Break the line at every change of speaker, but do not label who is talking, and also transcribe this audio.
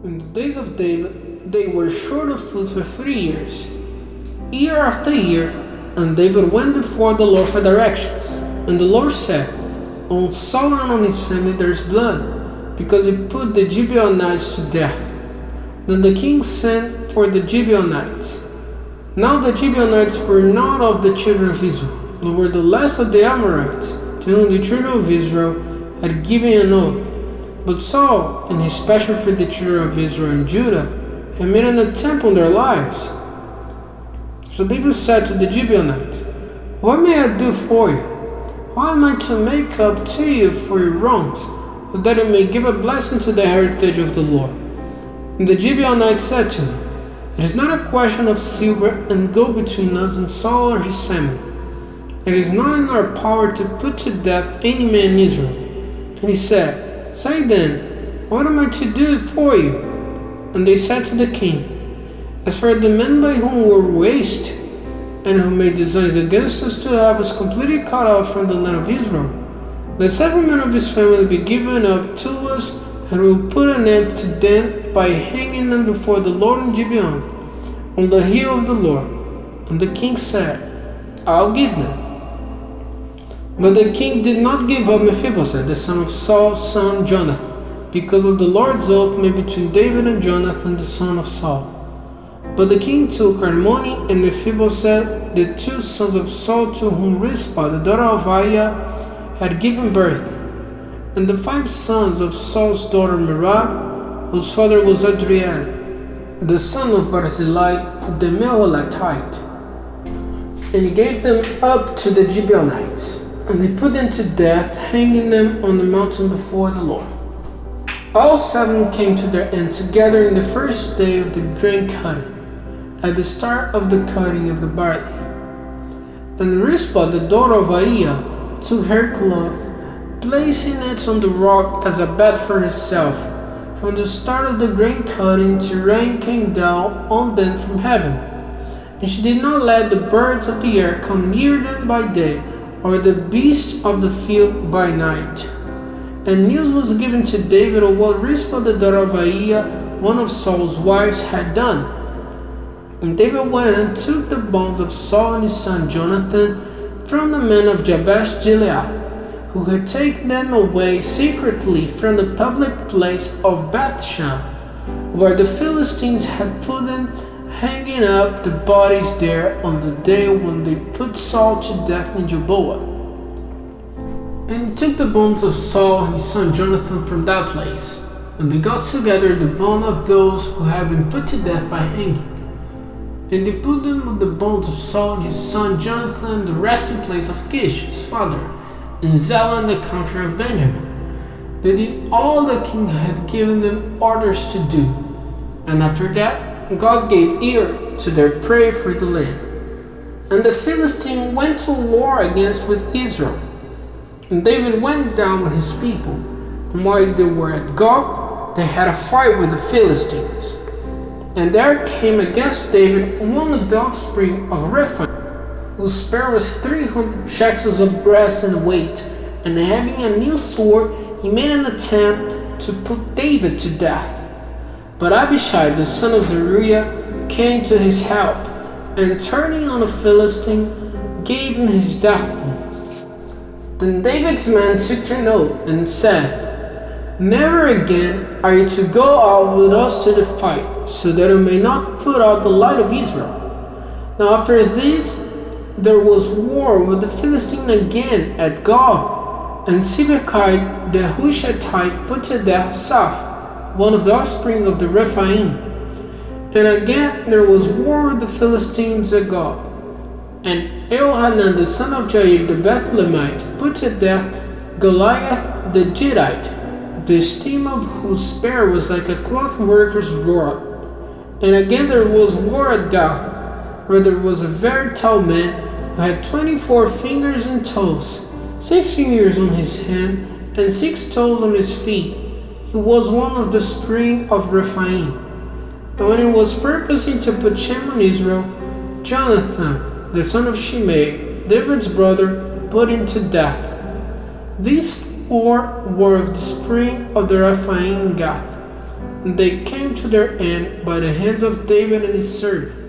In the days of David, they were short of food for 3 years, year after year, and David went before the Lord for directions. And the Lord said, "On Saul and on his family there is blood, because he put the Gibeonites to death." Then the king sent for the Gibeonites. Now the Gibeonites were not of the children of Israel, but were the last of the Amorites, to whom the children of Israel had given an oath. But Saul, in his passion for the children of Israel and Judah, had made an attempt on their lives. So David said to the Gibeonites, "What may I do for you? How am I to make up to you for your wrongs, so that you may give a blessing to the heritage of the Lord?" And the Gibeonites said to him, "It is not a question of silver and gold between us and Saul or his family. It is not in our power to put to death any man in Israel." And he said, "Say then, what am I to do for you?" And they said to the king, "As for the men by whom we were waste, and who made designs against us to have us completely cut off from the land of Israel, let every man of his family be given up to us, and we will put an end to them by hanging them before the Lord in Gibeon, on the hill of the Lord." And the king said, "I'll give them." But the king did not give up Mephibosheth, the son of Saul's son Jonathan, because of the Lord's oath made between David and Jonathan, the son of Saul. But the king took Harmoni and Mephibosheth, the two sons of Saul, to whom Rizpah, the daughter of Aiah, had given birth, and the 5 sons of Saul's daughter Merab, whose father was Adriel, the son of Barzillai the Meholatite. And he gave them up to the Gibeonites, and they put them to death, hanging them on the mountain before the Lord. All 7 came to their end together in the first day of the grain cutting, at the start of the cutting of the barley. And Rizpah, the daughter of Aiah, took her cloth, placing it on the rock as a bed for herself. From the start of the grain cutting till rain came down on them from heaven. And she did not let the birds of the air come near them by day, or the beasts of the field by night. And news was given to David of what Rizpah, the daughter of Aiah, one of Saul's wives, had done. And David went and took the bones of Saul and his son Jonathan from the men of Jabesh Gilead, who had taken them away secretly from the public place of Bethshan, where the Philistines had put them, hanging up the bodies there on the day when they put Saul to death in Gilboa. And he took the bones of Saul and his son Jonathan from that place, and they got together the bone of those who had been put to death by hanging. And they put them with the bones of Saul and his son Jonathan in the resting place of Kish, his father, in Zelah in the country of Benjamin. They did all the king had given them orders to do. And after that, God gave ear to their prayer for the land. And the Philistines went to war against with Israel. And David went down with his people. And while they were at Gob, they had a fight with the Philistines. And there came against David one of the offspring of Rephaim, whose spear was 300 shekels of brass in weight, and having a new sword, he made an attempt to put David to death. But Abishai, the son of Zeruiah, came to his help, and turning on the Philistine, gave him his death blow. Then David's men took an oath and said, "Never again are you to go out with us to the fight, so that we may not put out the light of Israel." Now after this, there was war with the Philistine again at Gob, and Sibbechai the Hushathite put to death Saph, one of the offspring of the Rephaim. And again there was war with the Philistines at Gob. And Elhanan the son of Jair the Bethlehemite put to death Goliath the Gittite, the stem of whose spear was like a cloth worker's rod. And again there was war at Gath, where there was a very tall man who had 24 fingers and toes, 6 fingers on his hand and 6 toes on his feet. He was one of the spring of Rephaim. And when he was purposing to put shame on Israel, Jonathan, the son of Shimei, David's brother, put him to death. These 4 were of the spring of the Rephaim in Gath. they came to their end by the hands of David and his servants.